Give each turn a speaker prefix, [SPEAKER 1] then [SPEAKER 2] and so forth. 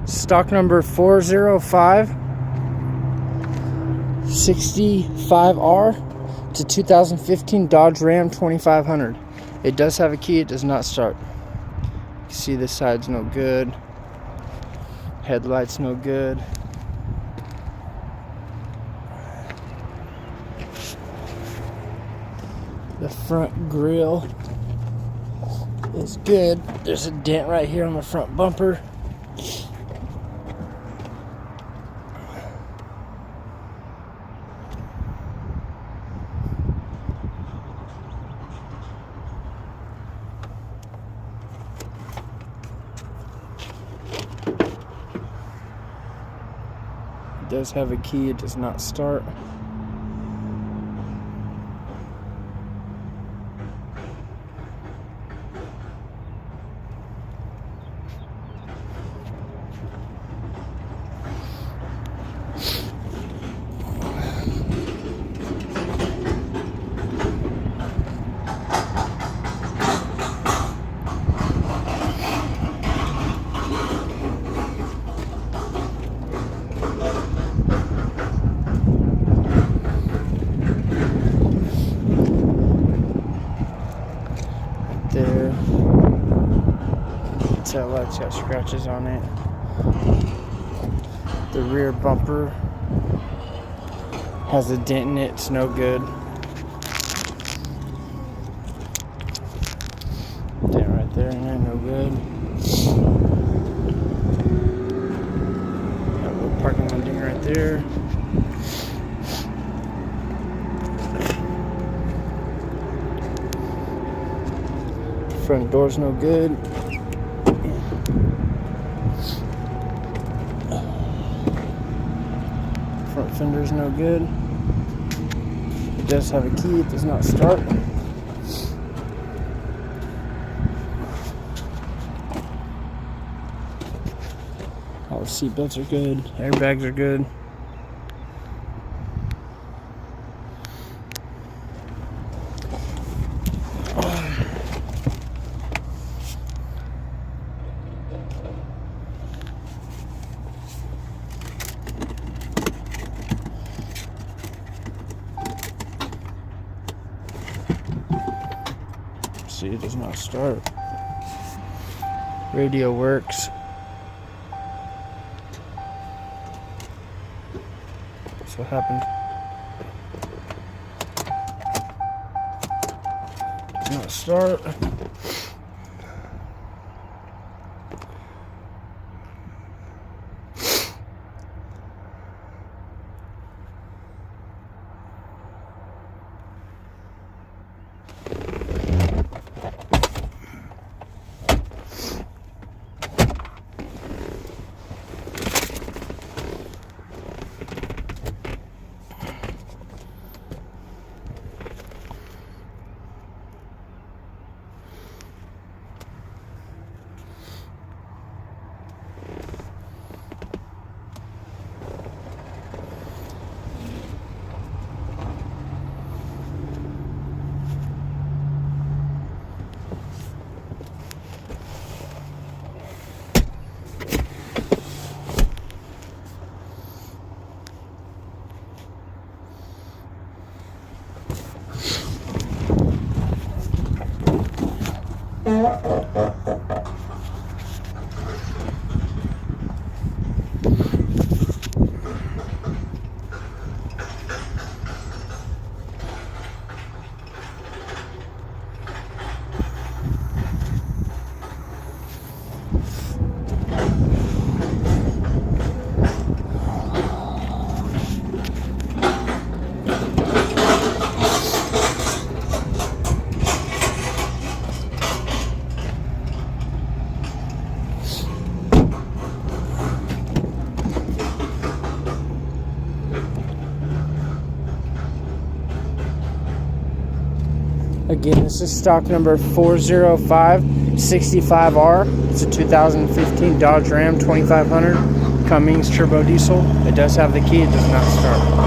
[SPEAKER 1] Stock number 40565R. It's a 2015 Dodge Ram 2500. It does have a key, it does not start. You see this side's no good. Headlights no good. The front grille is good. There's a dent right here on the front bumper. It does have a key, it does not start. There. Tail light's got scratches on it. The rear bumper has a dent in it, it's no good. Dent right there, no good. Got a little parking lot ding right there. Front door's no good. Front fender's no good. It does have a key, it does not start. All the seat belts are good, airbags are good. See, it does not start. Radio works. That's what happened. Does not start. Again, this is stock number 40565R. It's a 2015 Dodge Ram 2500 Cummings turbo diesel. It does have the key, it does not start.